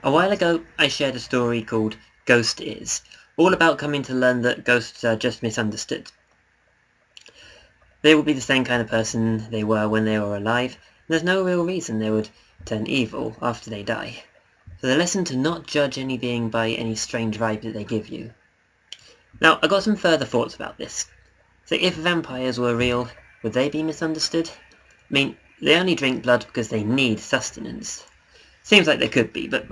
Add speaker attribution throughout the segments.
Speaker 1: A while ago, I shared a story called Ghost Is, all about coming to learn that ghosts are just misunderstood. They will be the same kind of person they were when they were alive, and there's no real reason they would turn evil after they die. So the lesson to not judge any being by any strange vibe that they give you. Now, I got some further thoughts about this. So if vampires were real, would they be misunderstood? I mean, they only drink blood because they need sustenance. Seems like they could be, but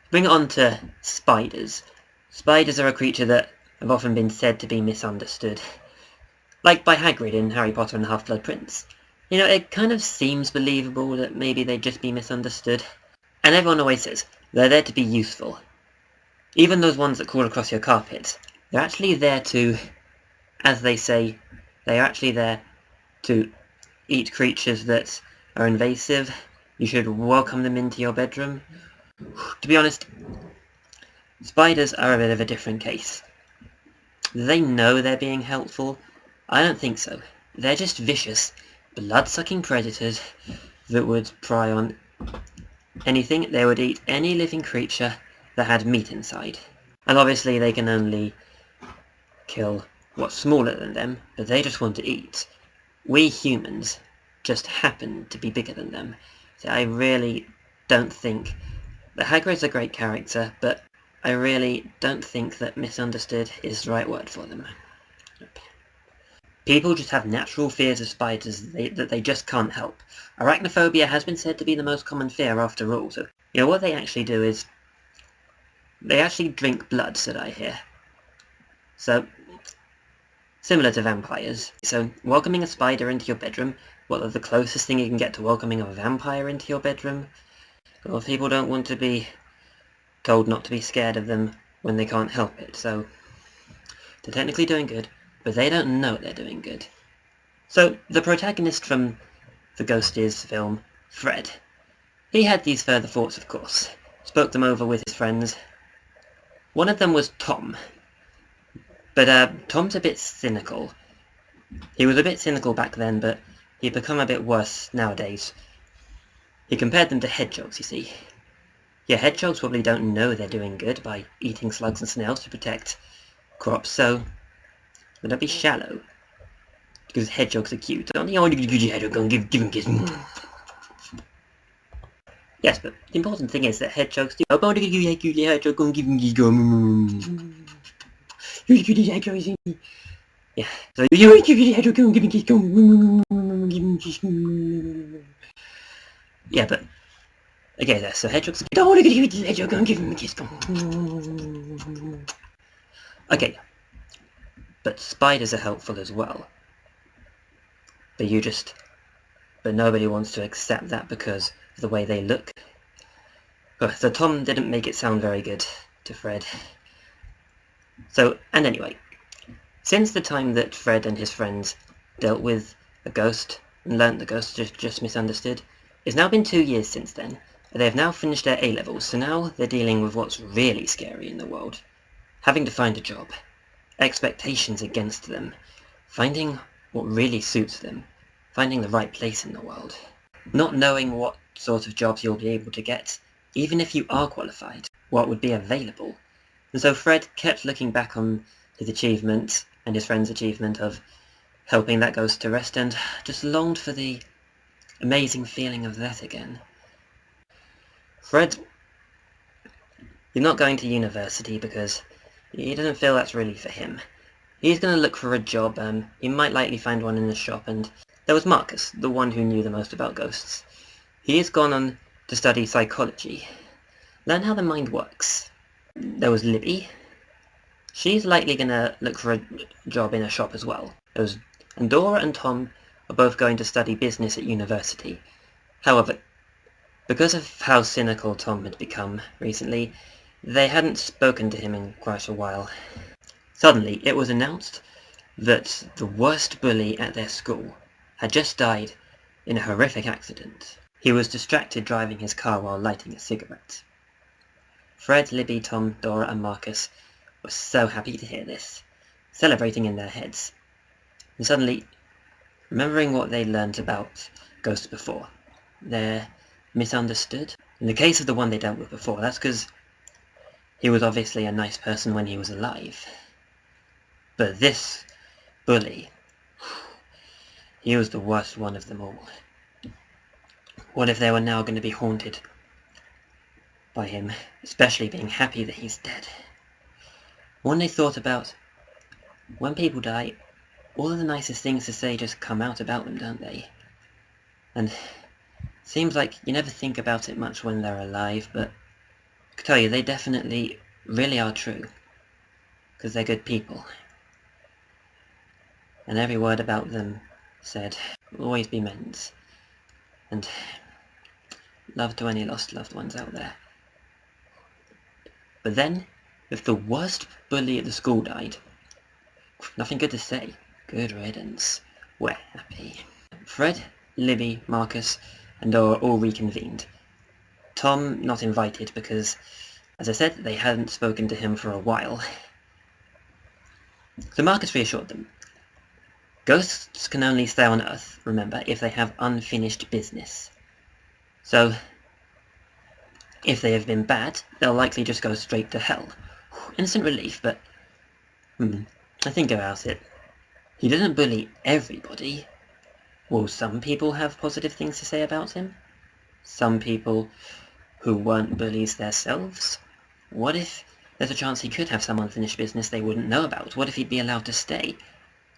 Speaker 1: bring it on to spiders. Spiders are a creature that have often been said to be misunderstood. Like by Hagrid in Harry Potter and the Half-Blood Prince. You know, it kind of seems believable that maybe they'd just be misunderstood. And everyone always says, they're there to be useful. Even those ones that crawl across your carpet, they're actually there to, as they say, they are actually there to eat creatures that are invasive. You should welcome them into your bedroom. To be honest, spiders are a bit of a different case. Do they know they're being helpful? I don't think so. They're just vicious, blood-sucking predators that would pry on anything. They would eat any living creature that had meat inside. And obviously they can only kill what's smaller than them, but they just want to eat. We humans just happen to be bigger than them. So I really don't think that Hagrid's a great character, but I really don't think that misunderstood is the right word for them. People just have natural fears of spiders that they just can't help. Arachnophobia has been said to be the most common fear after all, so you know what they actually do is they actually drink blood, so I hear. So, similar to vampires. So, welcoming a spider into your bedroom, what are the closest thing you can get to welcoming a vampire into your bedroom? Well, people don't want to be told not to be scared of them when they can't help it, so they're technically doing good, but they don't know they're doing good. So, the protagonist from the Ghost Is film, Fred, he had these further thoughts, of course, spoke them over with his friends. One of them was Tom, but Tom's a bit cynical. He was a bit cynical back then, but he'd become a bit worse nowadays. He compared them to hedgehogs, you see. Yeah, hedgehogs probably don't know they're doing good by eating slugs and snails to protect crops, so don't be shallow. Because hedgehogs are cute. Don't you want to give a hedgehog and give him a kiss? Yes, but the important thing is that hedgehogs do. I'm going to give you a hedgehog and give him a kiss. Yeah, so you want to give you a hedgehog and give him a kiss. Yeah, but okay, so hedgehogs don't want to give you a hedgehog and give him a kiss. Okay, but spiders are helpful as well. But nobody wants to accept that because of the way they look. So Tom didn't make it sound very good to Fred. So, and anyway, since the time that Fred and his friends dealt with a ghost and learnt the ghost just misunderstood, it's now been 2 years since then. They have now finished their A-levels, so now they're dealing with what's really scary in the world. Having to find a job, expectations against them, finding what really suits them, finding the right place in the world, not knowing what sort of jobs you'll be able to get, even if you are qualified, what would be available. And so Fred kept looking back on his achievement and his friend's achievement of helping that ghost to rest and just longed for the amazing feeling of that again. Fred, he's not going to university because he doesn't feel that's really for him. He's going to look for a job, he might likely find one in a shop, and there was Marcus, the one who knew the most about ghosts. He has gone on to study psychology, learn how the mind works. There was Libby. She's likely going to look for a job in a shop as well. And Dora and Tom are both going to study business at university. However, because of how cynical Tom had become recently, they hadn't spoken to him in quite a while. Suddenly, it was announced that the worst bully at their school had just died in a horrific accident. He was distracted driving his car while lighting a cigarette. Fred, Libby, Tom, Dora and Marcus were so happy to hear this, celebrating in their heads. And suddenly, remembering what they learnt about ghosts before, they're misunderstood. In the case of the one they dealt with before, that's because he was obviously a nice person when he was alive. But this bully, he was the worst one of them all. What if they were now going to be haunted by him, especially being happy that he's dead? One they thought about, when people die, all of the nicest things to say just come out about them, don't they? And seems like you never think about it much when they're alive, but I can tell you, they definitely really are true. Because they're good people. And every word about them said will always be meant. And love to any lost loved ones out there. But then, if the worst bully at the school died, nothing good to say. Good riddance. We're happy. Fred, Libby, Marcus, and Dora all reconvened. Tom not invited because, as I said, they hadn't spoken to him for a while. So Marcus reassured them. Ghosts can only stay on Earth, remember, if they have unfinished business. So, if they have been bad, they'll likely just go straight to hell. Instant relief, but I think about it. He doesn't bully everybody. Will some people have positive things to say about him? Some people who weren't bullies themselves? What if there's a chance he could have some unfinished business they wouldn't know about? What if he'd be allowed to stay?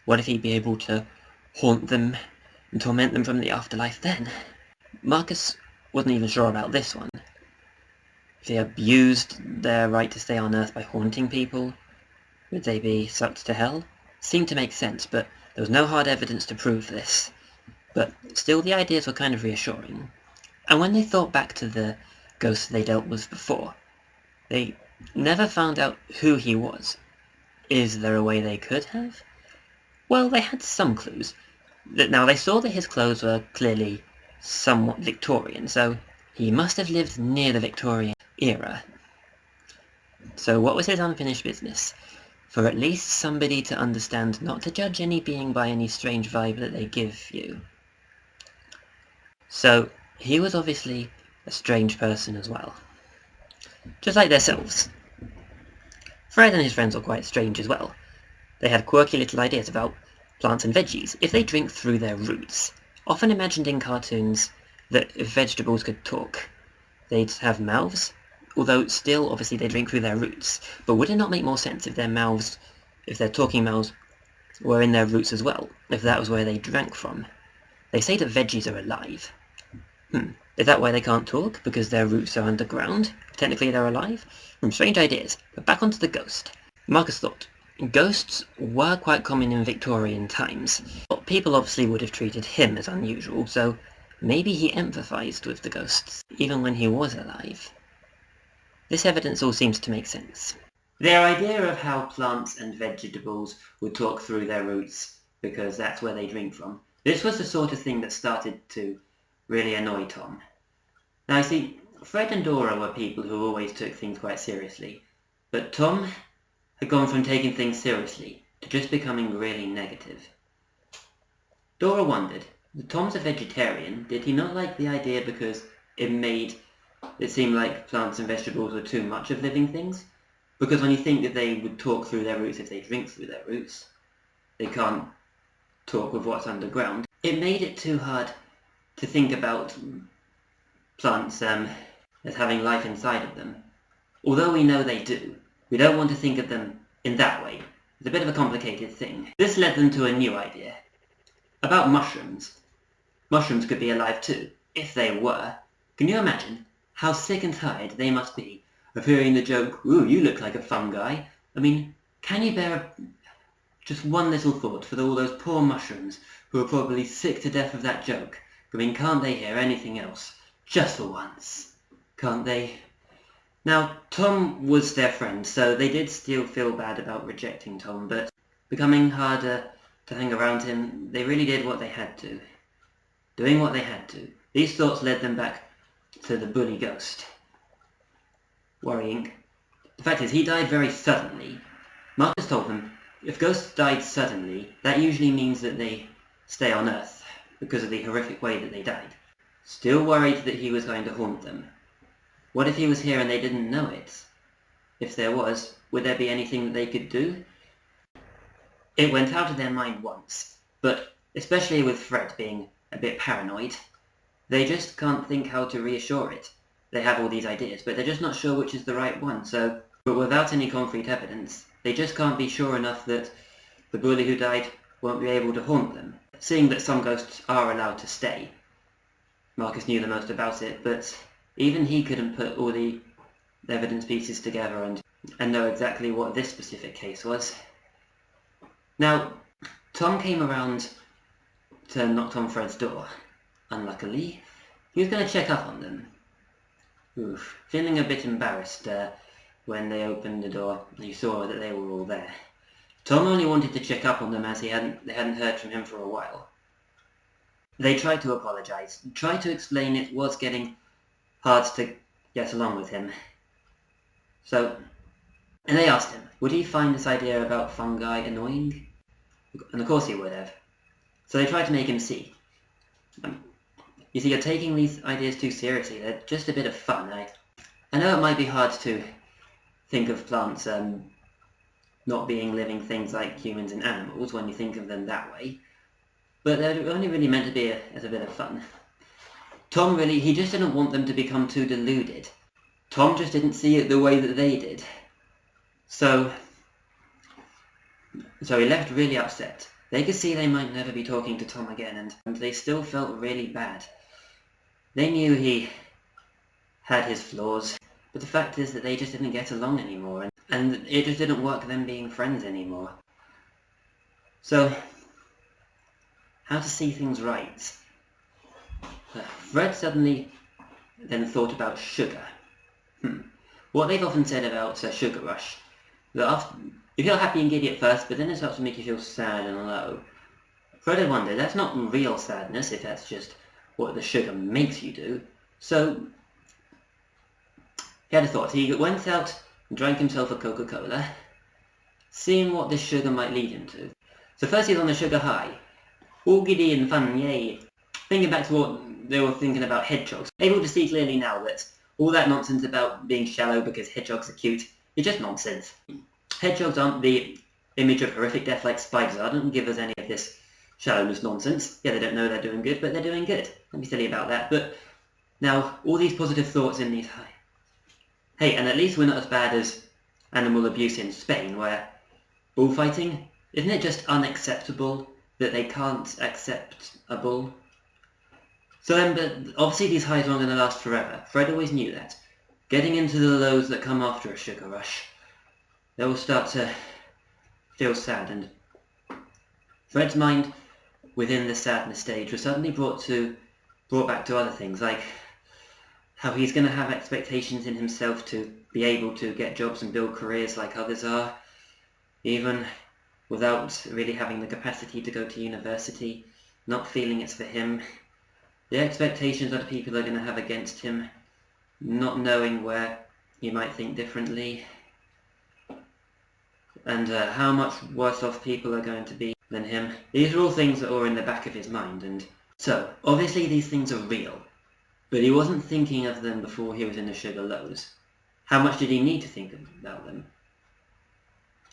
Speaker 1: What if he'd be able to haunt them and torment them from the afterlife then? Marcus wasn't even sure about this one. If they abused their right to stay on Earth by haunting people, would they be sucked to hell? Seemed to make sense, but there was no hard evidence to prove this. But still, the ideas were kind of reassuring. And when they thought back to the ghost they dealt with before, they never found out who he was. Is there a way they could have? Well, they had some clues. Now, they saw that his clothes were clearly somewhat Victorian, so he must have lived near the Victorian era. So what was his unfinished business? For at least somebody to understand not to judge any being by any strange vibe that they give you. So he was obviously a strange person as well. Just like themselves. Fred and his friends were quite strange as well. They had quirky little ideas about plants and veggies if they drink through their roots. Often imagined in cartoons that if vegetables could talk, they'd have mouths, although still obviously they drink through their roots. But would it not make more sense if their talking mouths were in their roots as well, if that was where they drank from? They say that veggies are alive. Is that why they can't talk? Because their roots are underground? Technically they're alive? Strange ideas. But back onto the ghost. Marcus thought, ghosts were quite common in Victorian times. But people obviously would have treated him as unusual, so maybe he empathized with the ghosts, even when he was alive. This evidence all seems to make sense. Their idea of how plants and vegetables would talk through their roots, because that's where they drink from, this was the sort of thing that started to really annoy Tom. Now you see, Fred and Dora were people who always took things quite seriously, but Tom had gone from taking things seriously to just becoming really negative. Dora wondered, if Tom's a vegetarian, did he not like the idea because it made it seem like plants and vegetables were too much of living things? Because when you think that they would talk through their roots if they drink through their roots, they can't talk with what's underground. It made it too hard to think about plants as having life inside of them. Although we know they do, we don't want to think of them in that way. It's a bit of a complicated thing. This led them to a new idea. About mushrooms. Mushrooms could be alive too, if they were. Can you imagine how sick and tired they must be of hearing the joke, "Ooh, you look like a fungi"? I mean, can you bear just one little thought for all those poor mushrooms who are probably sick to death of that joke? I mean, can't they hear anything else? Just for once. Can't they? Now, Tom was their friend, so they did still feel bad about rejecting Tom, but becoming harder to hang around him, they really did what they had to. Doing what they had to. These thoughts led them back to the bully ghost. Worrying. The fact is, he died very suddenly. Marcus told them, if ghosts died suddenly, that usually means that they stay on Earth, because of the horrific way that they died. Still worried that he was going to haunt them. What if he was here and they didn't know it? If there was, would there be anything that they could do? It went out of their mind once, but especially with Fred being a bit paranoid, they just can't think how to reassure it. They have all these ideas, but they're just not sure which is the right one, but without any concrete evidence, they just can't be sure enough that the bully who died won't be able to haunt them. Seeing that some ghosts are allowed to stay, Marcus knew the most about it, but even he couldn't put all the evidence pieces together and know exactly what this specific case was. Now, Tom came around to knock on Fred's door. Unluckily, he was going to check up on them. Feeling a bit embarrassed when they opened the door and he saw that they were all there. Tom only wanted to check up on them as they hadn't heard from him for a while. They tried to apologize, tried to explain it was getting hard to get along with him. And they asked him, would he find this idea about fungi annoying? And of course he would have. So they tried to make him see. You see, you're taking these ideas too seriously. They're just a bit of fun. I know it might be hard to think of plants not being living things like humans and animals when you think of them that way, but they're only really meant to be as a bit of fun. Tom he just didn't want them to become too deluded. Tom just didn't see it the way that they did. So he left really upset. They could see they might never be talking to Tom again, and they still felt really bad. They knew he had his flaws, but the fact is that they just didn't get along anymore, and it just didn't work them being friends anymore. So, how to see things right? Fred suddenly then thought about sugar. What they've often said about a sugar rush, that you feel happy and giddy at first, but then it starts to make you feel sad and low. Fred had wondered, that's not real sadness if that's just what the sugar makes you do. So he had a thought. He went out and drank himself a Coca-Cola, seeing what this sugar might lead him to. So first he was on the sugar high, all giddy and fun, yay. Thinking back to what they were thinking about hedgehogs, able to see clearly now that all that nonsense about being shallow because hedgehogs are cute is just nonsense. Hedgehogs aren't the image of horrific death like spiders are. Don't give us any of this shallowness nonsense. Yeah, they don't know they're doing good, but they're doing good. Don't be silly about that. But now, all these positive thoughts in these... Hey, and at least we're not as bad as animal abuse in Spain, where bullfighting, isn't it just unacceptable that they can't accept a bull? So then, but obviously these highs aren't going to last forever. Fred always knew that. Getting into the lows that come after a sugar rush, they will start to feel sad, and Fred's mind within the sadness stage was suddenly brought back to other things, like how he's going to have expectations in himself to be able to get jobs and build careers like others are, even without really having the capacity to go to university, not feeling it's for him, the expectations other people are going to have against him, not knowing where he might think differently, and how much worse off people are going to be than him. These are all things that are in the back of his mind, and so obviously these things are real, but he wasn't thinking of them before he was in the sugar lows. How much did he need to think about them?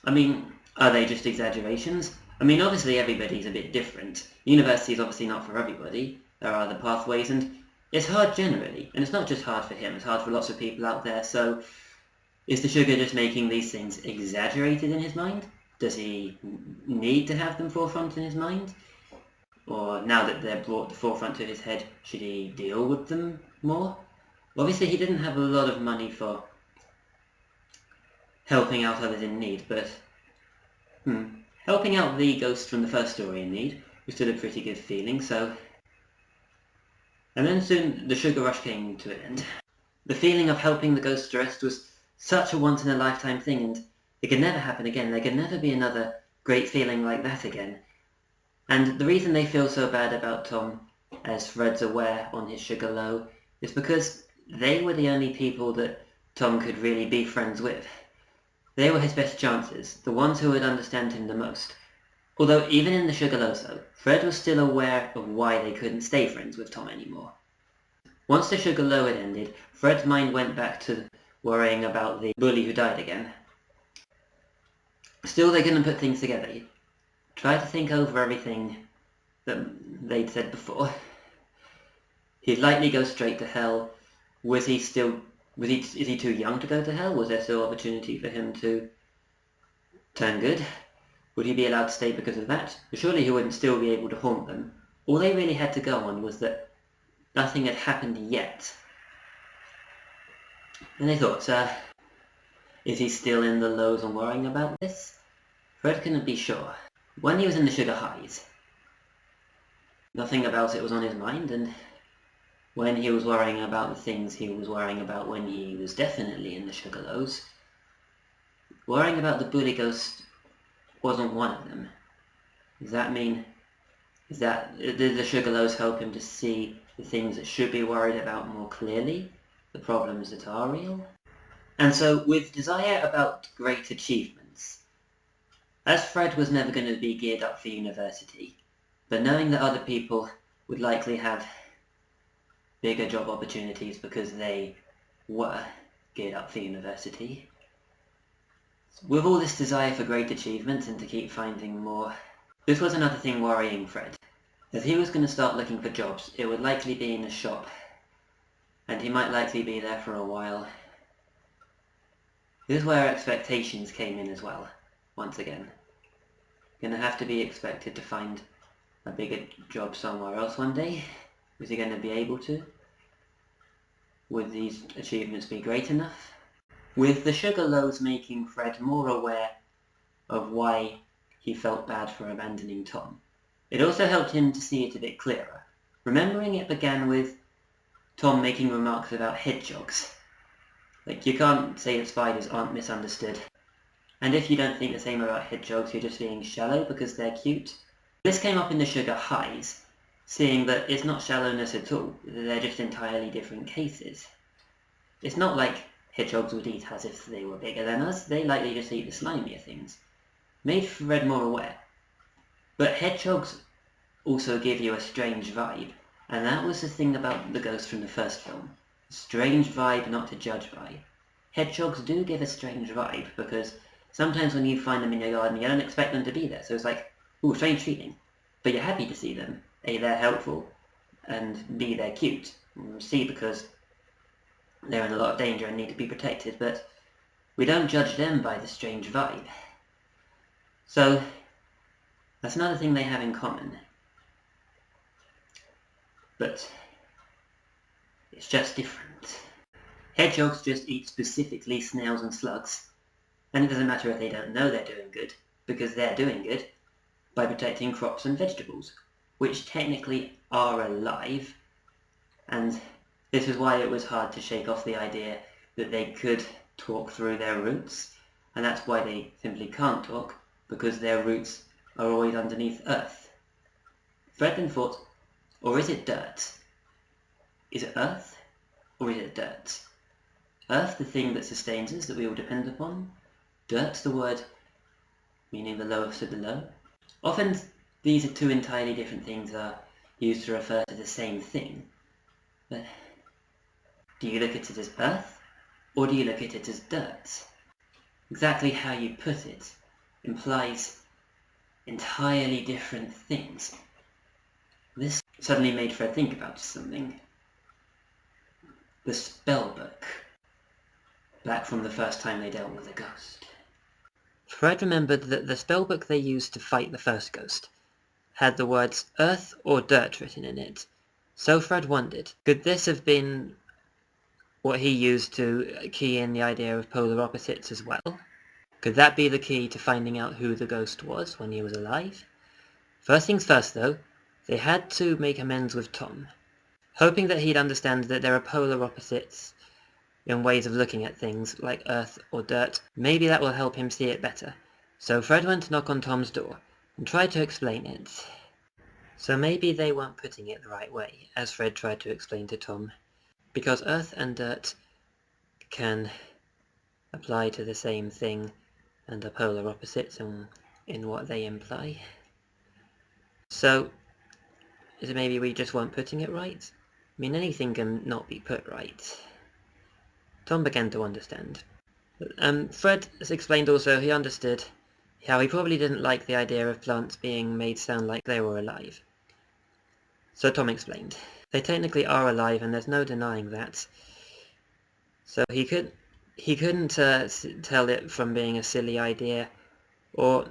Speaker 1: I mean, are they just exaggerations? I mean, obviously everybody's a bit different. University is obviously not for everybody. There are other pathways, and it's hard generally. And it's not just hard for him, it's hard for lots of people out there. So is the sugar just making these things exaggerated in his mind? Does he need to have them forefront in his mind? Or now that they're brought to the forefront of his head, should he deal with them more? Obviously he didn't have a lot of money for helping out others in need, but helping out the ghost from the first story in need was still a pretty good feeling, so... And then soon the sugar rush came to an end. The feeling of helping the ghost rest was such a once-in-a-lifetime thing, and it could never happen again. There could never be another great feeling like that again. And the reason they feel so bad about Tom, as Fred's aware on his sugar low, is because they were the only people that Tom could really be friends with. They were his best chances, the ones who would understand him the most. Although even in the sugar lows though, Fred was still aware of why they couldn't stay friends with Tom anymore. Once the Sugarloaf had ended, Fred's mind went back to worrying about the bully who died again. Still, they couldn't put things together. He tried to think over everything that they'd said before. He'd likely go straight to hell. Is he too young to go to hell? Was there still opportunity for him to turn good? Would he be allowed to stay because of that? Surely he wouldn't still be able to haunt them. All they really had to go on was that nothing had happened yet. And they thought, is he still in the lows and worrying about this? Fred couldn't be sure. When he was in the Sugar Highs, nothing about it was on his mind, and when he was worrying about the things he was worrying about when he was definitely in the Sugarloaves, worrying about the bully ghost wasn't one of them. Does that mean, did the Sugarloaves help him to see the things that should be worried about more clearly? The problems that are real? And so, with desire about great achievements, as Fred was never going to be geared up for university, but knowing that other people would likely have bigger job opportunities because they were geared up for university, with all this desire for great achievements and to keep finding more, this was another thing worrying Fred. If he was going to start looking for jobs, it would likely be in a shop, and he might likely be there for a while. This is where expectations came in as well, once again. Gonna have to be expected to find a bigger job somewhere else one day. Is he going to be able to? Would these achievements be great enough? With the Sugarloaves making Fred more aware of why he felt bad for abandoning Tom, it also helped him to see it a bit clearer. Remembering it began with Tom making remarks about hedgehogs. Like, you can't say that spiders aren't misunderstood. And if you don't think the same about hedgehogs, you're just being shallow because they're cute. This came up in the Sugar Highs, seeing that it's not shallowness at all, they're just entirely different cases. It's not like hedgehogs would eat as if they were bigger than us, they likely just eat the slimier things. Made Fred more aware. But hedgehogs also give you a strange vibe, and that was the thing about the ghost from the first film. A strange vibe not to judge by. Hedgehogs do give a strange vibe, because sometimes when you find them in your garden, you don't expect them to be there, so it's like, ooh, strange feeling. But you're happy to see them. A, they're helpful, and B, they're cute. C, because they're in a lot of danger and need to be protected, but we don't judge them by the strange vibe. So, that's another thing they have in common. But it's just different. Hedgehogs just eat specifically snails and slugs, and it doesn't matter if they don't know they're doing good, because they're doing good by protecting crops and vegetables, which technically are alive, and this is why it was hard to shake off the idea that they could talk through their roots, and that's why they simply can't talk, because their roots are always underneath earth. Fred then thought, or is it dirt? Is it earth, or is it dirt? Earth, the thing that sustains us, that we all depend upon. Dirt, the word meaning the lowest of the low. Often these are two entirely different things are used to refer to the same thing. But do you look at it as earth, or do you look at it as dirt? Exactly how you put it implies entirely different things. This suddenly made Fred think about something. The spell book. Back from the first time they dealt with a ghost. Fred remembered that the spellbook they used to fight the first ghost had the words earth or dirt written in it. So Fred wondered, could this have been what he used to key in the idea of polar opposites as well? Could that be the key to finding out who the ghost was when he was alive? First things first though, they had to make amends with Tom, hoping that he'd understand that there are polar opposites in ways of looking at things, like earth or dirt. Maybe that will help him see it better. So Fred went to knock on Tom's door, and tried to explain it. So maybe they weren't putting it the right way, as Fred tried to explain to Tom, because earth and dirt can apply to the same thing, and are polar opposites in what they imply. So, is it maybe we just weren't putting it right? mean, anything can not be put right. Tom began to understand. Fred explained also he understood how he probably didn't like the idea of plants being made sound like they were alive. So Tom explained. They technically are alive, and there's no denying that. So he couldn't tell it from being a silly idea or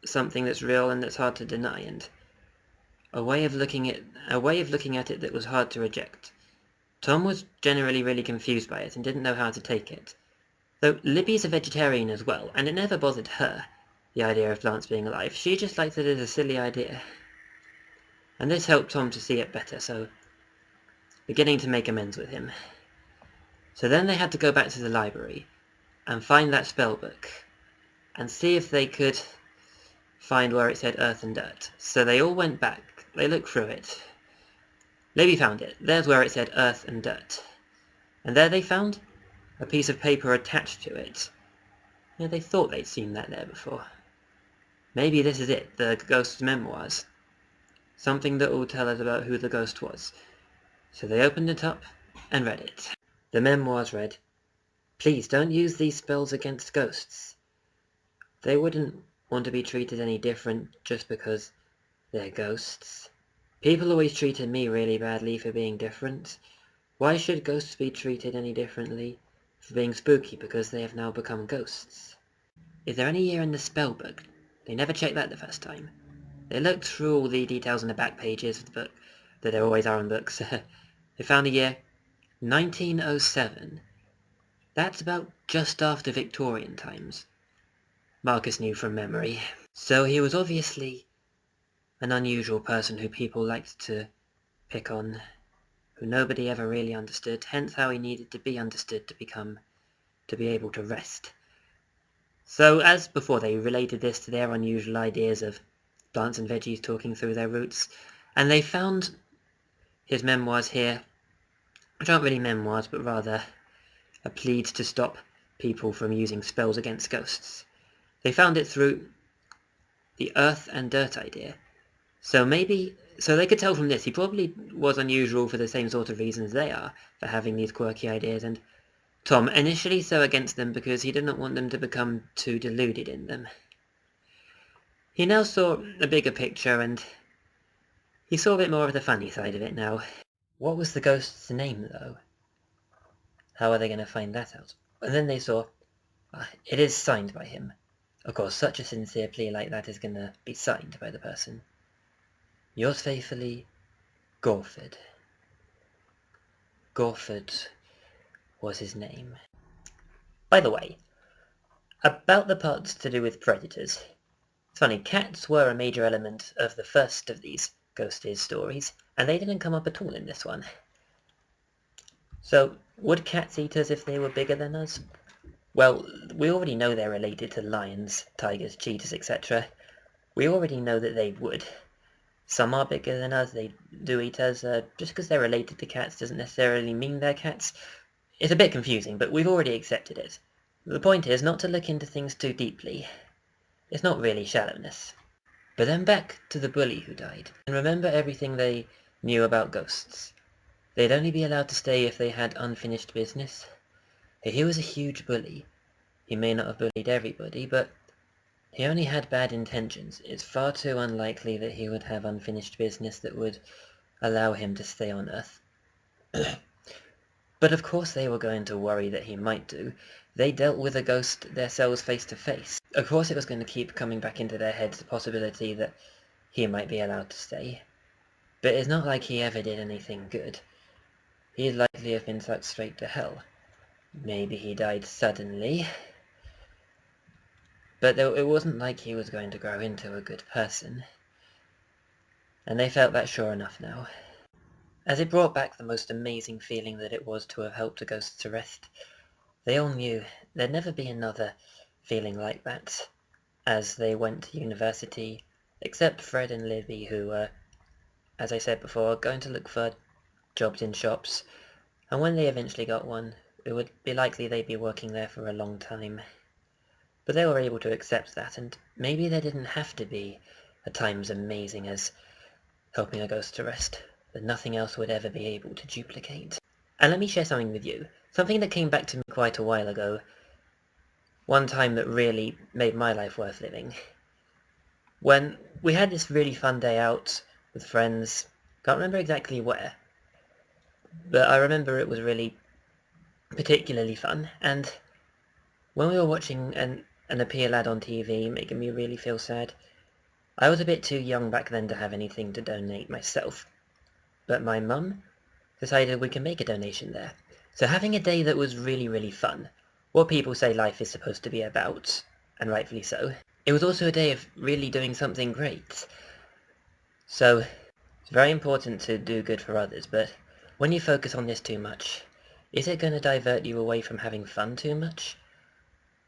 Speaker 1: something that's real and that's hard to deny, and a way of looking at it that was hard to reject. Tom was generally really confused by it and didn't know how to take it. Though Libby's a vegetarian as well, and it never bothered her, the idea of plants being alive. She just liked it as a silly idea. And this helped Tom to see it better, so beginning to make amends with him. So then they had to go back to the library and find that spell book and see if they could find where it said earth and dirt. So they all went back. They looked through it. Libby found it. There's where it said earth and dirt. And there they found a piece of paper attached to it. Yeah, they thought they'd seen that there before. Maybe this is it, the ghost's memoirs. Something that will tell us about who the ghost was. So they opened it up and read it. The memoirs read, "Please don't use these spells against ghosts. They wouldn't want to be treated any different just because they're ghosts. People always treated me really badly for being different. Why should ghosts be treated any differently for being spooky because they have now become ghosts? Is there any year in the spell book? They never checked that the first time. They looked through all the details on the back pages of the book, that there always are in books. They found a year, 1907. That's about just after Victorian times. Marcus knew from memory. So he was obviously an unusual person who people liked to pick on, who nobody ever really understood, hence how he needed to be understood to be able to rest. So, as before, they related this to their unusual ideas of plants and veggies talking through their roots, and they found his memoirs here, which aren't really memoirs, but rather a plea to stop people from using spells against ghosts. They found it through the earth and dirt idea. So they could tell from this he probably was unusual for the same sort of reasons they are for having these quirky ideas, and Tom initially so against them because he didn't want them to become too deluded in them. He now saw a bigger picture, and he saw a bit more of the funny side of it now. What was the ghost's name, though? How are they going to find that out? And then they saw, it is signed by him. Of course, such a sincere plea like that is going to be signed by the person. Yours faithfully, Gorford. Gorford was his name. By the way, about the parts to do with predators. It's funny, cats were a major element of the first of these ghosties stories, and they didn't come up at all in this one. So, would cats eat us if they were bigger than us? Well, we already know they're related to lions, tigers, cheetahs, etc. We already know that they would. Some are bigger than us, they do eat us. Just because they're related to cats doesn't necessarily mean they're cats. It's a bit confusing, but we've already accepted it. The point is not to look into things too deeply. It's not really shallowness. But then back to the bully who died, and remember everything they knew about ghosts. They'd only be allowed to stay if they had unfinished business. He was a huge bully. He may not have bullied everybody, but he only had bad intentions. It's far too unlikely that he would have unfinished business that would allow him to stay on Earth. But of course they were going to worry that he might do. They dealt with a ghost themselves face to face. Of course it was going to keep coming back into their heads the possibility that he might be allowed to stay. But it's not like he ever did anything good. He'd likely have been sucked straight to hell. Maybe he died suddenly. But it wasn't like he was going to grow into a good person. And they felt that sure enough now. As it brought back the most amazing feeling that it was to have helped a ghost to rest, they all knew there'd never be another feeling like that as they went to university, except Fred and Libby, who were, as I said before, going to look for jobs in shops, and when they eventually got one, it would be likely they'd be working there for a long time. But they were able to accept that, and maybe there didn't have to be a time as amazing as helping a ghost to rest. that nothing else would ever be able to duplicate. And let me share something with you, something that came back to me quite a while ago, one time that really made my life worth living. When we had this really fun day out with friends, can't remember exactly where, but I remember it was really particularly fun, and when we were watching an appeal ad on TV making me really feel sad, I was a bit too young back then to have anything to donate myself, but my mum decided we can make a donation there. So having a day that was really fun, what people say life is supposed to be about, and rightfully so, it was also a day of really doing something great. So it's very important to do good for others, but when you focus on this too much, is it going to divert you away from having fun too much,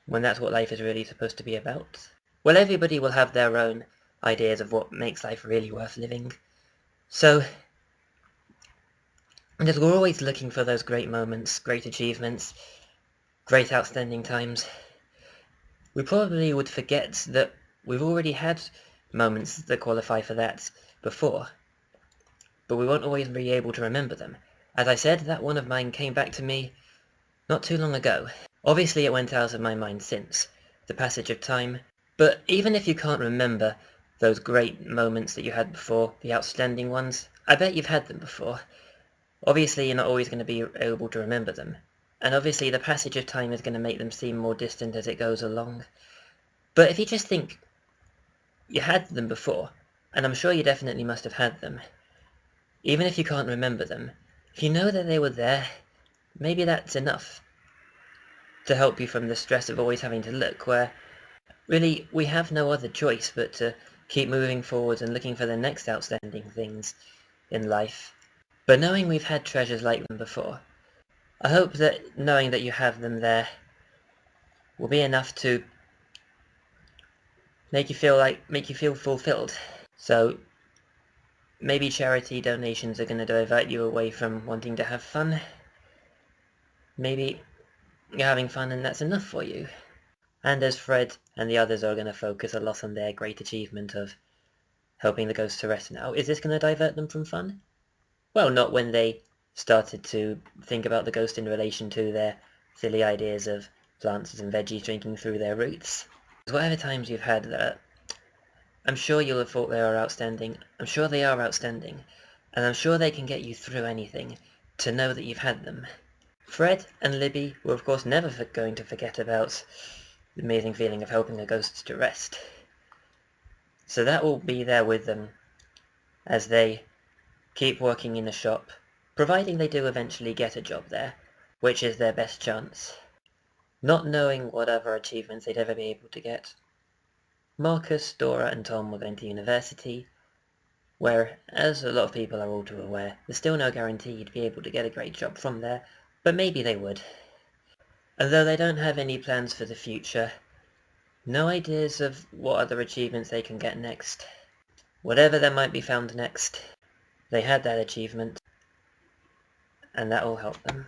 Speaker 1: when that's what life is really supposed to be about? Well, everybody will have their own ideas of what makes life really worth living. So, because we're always looking for those great moments, great achievements, great outstanding times, we probably would forget that we've already had moments that qualify for that before, but we won't always be able to remember them. As I said, that one of mine came back to me not too long ago. Obviously it went out of my mind since, the passage of time, but even if you can't remember those great moments that you had before, the outstanding ones, I bet you've had them before. Obviously you're not always going to be able to remember them, and obviously the passage of time is going to make them seem more distant as it goes along. But if you just think, you had them before, and I'm sure you definitely must have had them, even if you can't remember them, if you know that they were there, maybe that's enough to help you from the stress of always having to look, where really we have no other choice but to keep moving forward and looking for the next outstanding things in life. But knowing we've had treasures like them before, I hope that knowing that you have them there will be enough to make you feel fulfilled. So maybe charity donations are going to divert you away from wanting to have fun. Maybe you're having fun and that's enough for you. And as Fred and the others are going to focus a lot on their great achievement of helping the ghosts to rest now, is this going to divert them from fun? Well, not when they started to think about the ghost in relation to their silly ideas of plants and veggies drinking through their roots. Whatever times you've had that, I'm sure you'll have thought they are outstanding. I'm sure they are outstanding. And I'm sure they can get you through anything to know that you've had them. Fred and Libby were of course never going to forget about the amazing feeling of helping a ghost to rest. So that will be there with them as they keep working in the shop, providing they do eventually get a job there, which is their best chance. Not knowing what other achievements they'd ever be able to get, Marcus, Dora and Tom were going to university, where, as a lot of people are all too aware, there's still no guarantee you'd be able to get a great job from there, but maybe they would. Although they don't have any plans for the future, no ideas of what other achievements they can get next. Whatever there might be found next, they had that achievement, and that will help them.